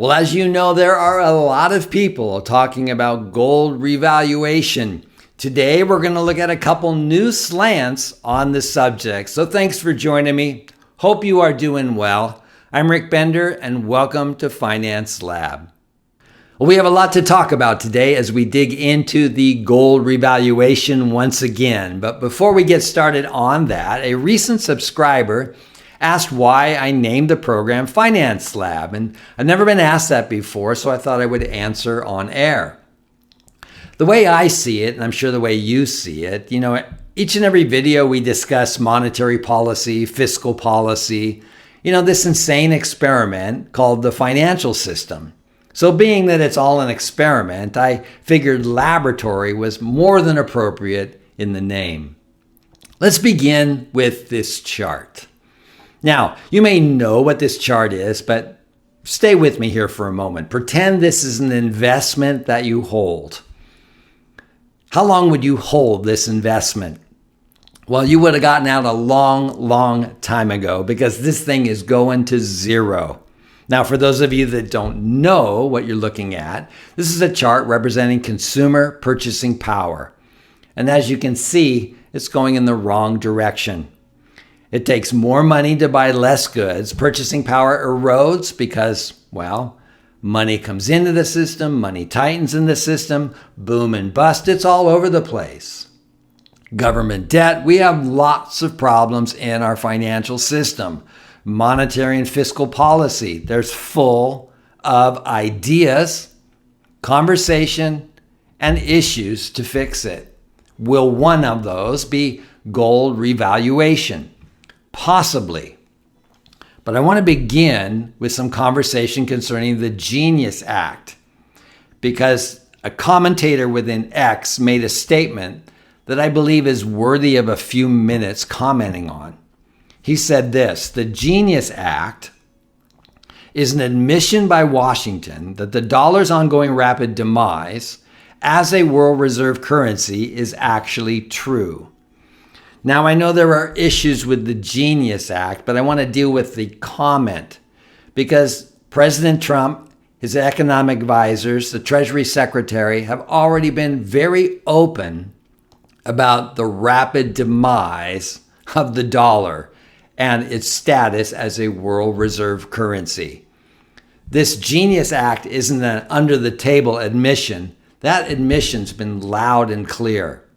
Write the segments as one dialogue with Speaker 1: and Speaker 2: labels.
Speaker 1: Well, as you know, there are a lot of people talking about gold revaluation. Today, we're going to look at a couple new slants on the subject. So thanks for joining me. Hope you are doing well. I'm Ric Bender, and welcome to Finance Lab. Well, we have a lot to talk about today as we dig into the gold revaluation once again. But before we get started on that, a recent subscriber asked why I named the program Finance Lab, and I've never been asked that before, so I thought I would answer on air. The way I see it, and I'm sure the way you see it, each and every video we discuss monetary policy, fiscal policy, this insane experiment called the financial system. So being that it's all an experiment, I figured laboratory was more than appropriate in the name. Let's begin with this chart. Now, you may know what this chart is, but stay with me here for a moment. Pretend this is an investment that you hold. How long would you hold this investment? Well, you would have gotten out a long time ago because this thing is going to zero. Now, for those of you that don't know what you're looking at, this is a chart representing consumer purchasing power. And as you can see, it's going in the wrong direction. It takes more money to buy less goods. Purchasing power erodes because, money comes into the system, money tightens in the system, boom and bust, it's all over the place. Government debt, we have lots of problems in our financial system. Monetary and fiscal policy, there's full of ideas, conversation, and issues to fix it. Will one of those be gold revaluation? Possibly. But I want to begin with some conversation concerning the Genius Act, because a commentator within X made a statement that I believe is worthy of a few minutes commenting on. He said this: the Genius Act is an admission by Washington that the dollar's ongoing rapid demise as a world reserve currency is actually true. Now, I know there are issues with the Genius Act, but I want to deal with the comment because President Trump, his economic advisors, the Treasury Secretary have already been very open about the rapid demise of the dollar and its status as a world reserve currency. This Genius Act isn't an under-the-table admission. That admission's been loud and clear.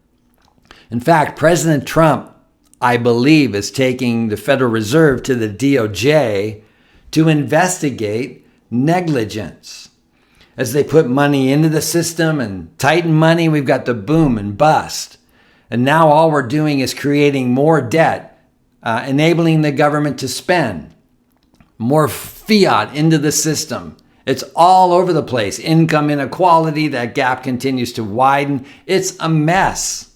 Speaker 1: In fact, President Trump, I believe, is taking the Federal Reserve to the DOJ to investigate negligence. As they put money into the system and tighten money, we've got the boom and bust. And now all we're doing is creating more debt, enabling the government to spend more fiat into the system. It's all over the place. Income inequality, that gap continues to widen. It's a mess.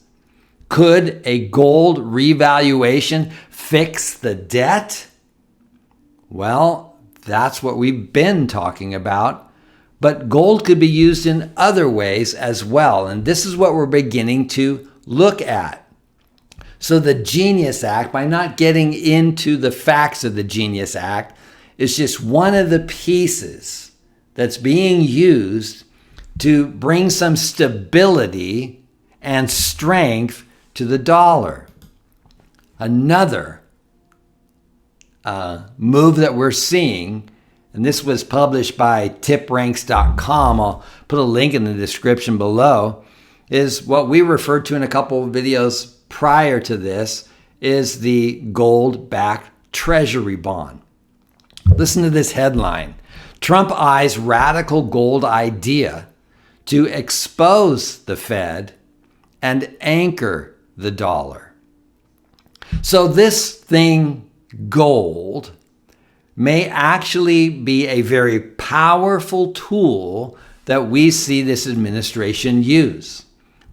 Speaker 1: Could a gold revaluation fix the debt? Well, that's what we've been talking about. But gold could be used in other ways as well. And this is what we're beginning to look at. So the Genius Act, by not getting into the facts of the Genius Act, is just one of the pieces that's being used to bring some stability and strength to the dollar. Another move that we're seeing, and this was published by tipranks.com, I'll put a link in the description below, is what we referred to in a couple of videos prior to this, is the gold-backed treasury bond. Listen to this headline: Trump eyes radical gold idea to expose the Fed and anchor the dollar. So this thing, gold, may actually be a very powerful tool that we see this administration use.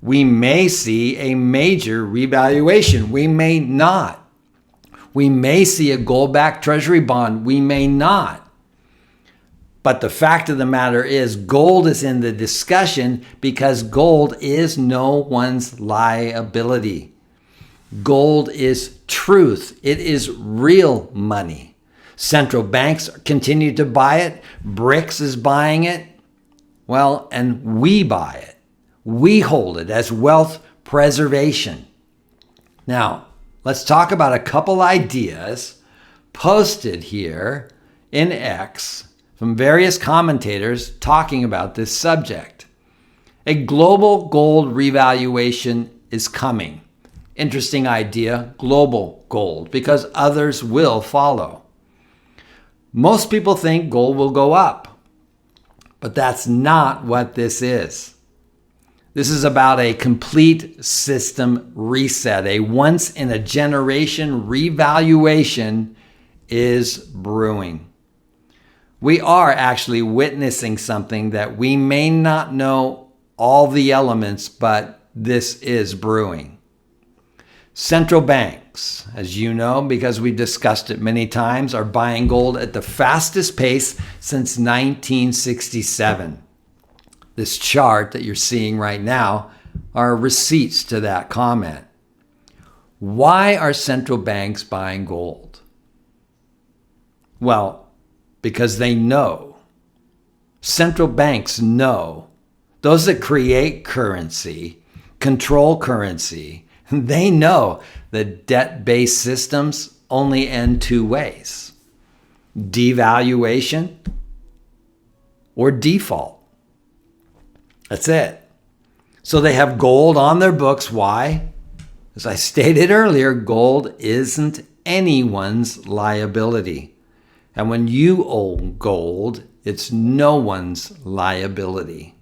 Speaker 1: We may see a major revaluation. We may not. We may see a gold-backed treasury bond. We may not. But the fact of the matter is, gold is in the discussion because gold is no one's liability. Gold is truth. It is real money. Central banks continue to buy it. BRICS is buying it. Well, and we buy it. We hold it as wealth preservation. Now, let's talk about a couple ideas posted here in X from various commentators talking about this subject. A global gold revaluation is coming. Interesting idea, global gold, because others will follow. Most people think gold will go up, but that's not what this is. This is about a complete system reset. A once-in-a-generation revaluation is brewing. We are actually witnessing something that we may not know all the elements, but this is brewing. Central banks, as you know, because we've discussed it many times, are buying gold at the fastest pace since 1967. This chart that you're seeing right now are receipts to that comment. Why are central banks buying gold? Well, because they know. Central banks know. Those that create currency, control currency, they know that debt-based systems only end two ways: devaluation or default. That's it. So they have gold on their books. Why? As I stated earlier, gold isn't anyone's liability. And when you own gold, it's no one's liability.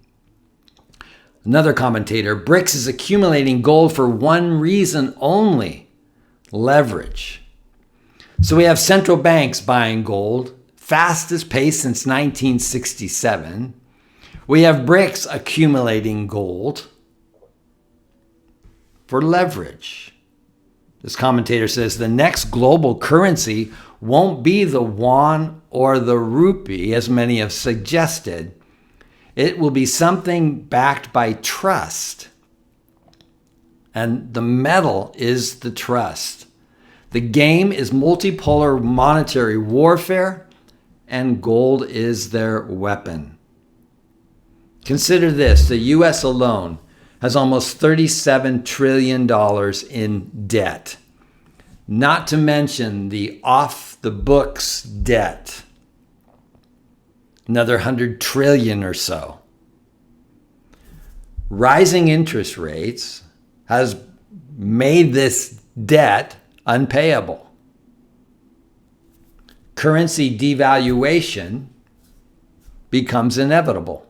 Speaker 1: Another commentator, BRICS is accumulating gold for one reason only: leverage. So we have central banks buying gold, fastest pace since 1967. We have BRICS accumulating gold for leverage. This commentator says the next global currency won't be the yuan or the rupee, as many have suggested. It will be something backed by trust. And the metal is the trust. The game is multipolar monetary warfare, and gold is their weapon. Consider this: the US alone has almost $37 trillion in debt, not to mention the off-the-books debt. Another 100 trillion or so. Rising interest rates has made this debt unpayable. Currency devaluation becomes inevitable.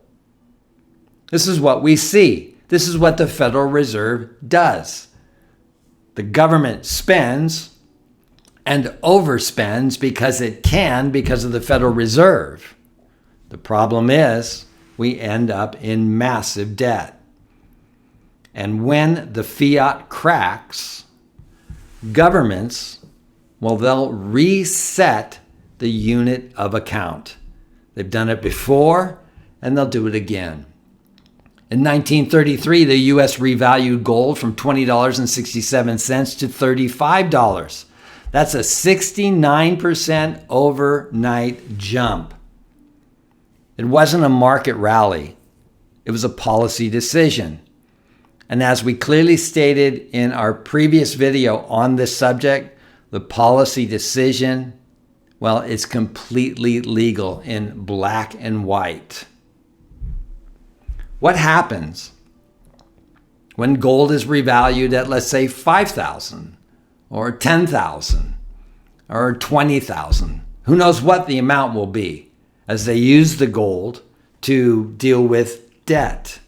Speaker 1: This is what we see. This is what the Federal Reserve does. The government spends and overspends because it can, because of the Federal Reserve. The problem is we end up in massive debt. And when the fiat cracks, governments, well, they'll reset the unit of account. They've done it before, and they'll do it again. In 1933, the U.S. revalued gold from $20.67 to $35. That's a 69% overnight jump. It wasn't a market rally. It was a policy decision. And as we clearly stated in our previous video on this subject, the policy decision, well, it's completely legal in black and white. What happens when gold is revalued at, let's say, 5,000 or 10,000 or 20,000? Who knows what the amount will be, as they use the gold to deal with debt.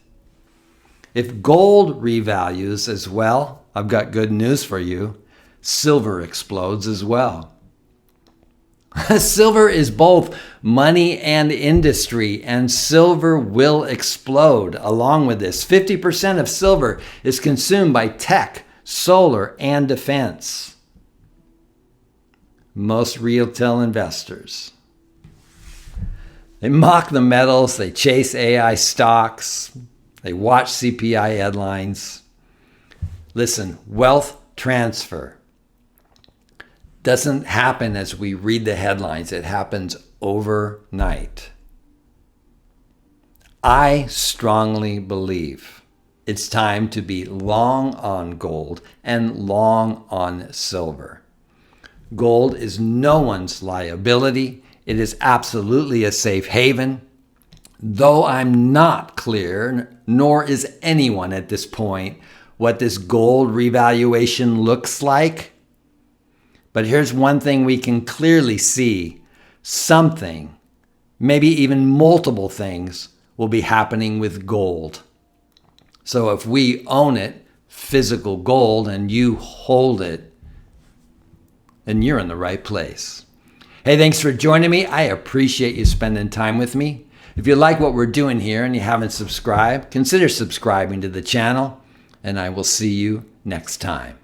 Speaker 1: If gold revalues as well, I've got good news for you. Silver explodes as well. Silver is both money and industry, and silver will explode along with this. 50% of silver is consumed by tech, solar, and defense. Most retail investors, they mock the metals, they chase AI stocks, they watch CPI headlines. Listen, wealth transfer doesn't happen as we read the headlines. It happens overnight. I strongly believe it's time to be long on gold and long on silver. Gold is no one's liability. It is absolutely a safe haven. Though I'm not clear, nor is anyone at this point, what this gold revaluation looks like. But here's one thing we can clearly see. Something, maybe even multiple things, will be happening with gold. So if we own it, physical gold, and you hold it, then you're in the right place. Hey, thanks for joining me. I appreciate you spending time with me. If you like what we're doing here and you haven't subscribed, consider subscribing to the channel, and I will see you next time.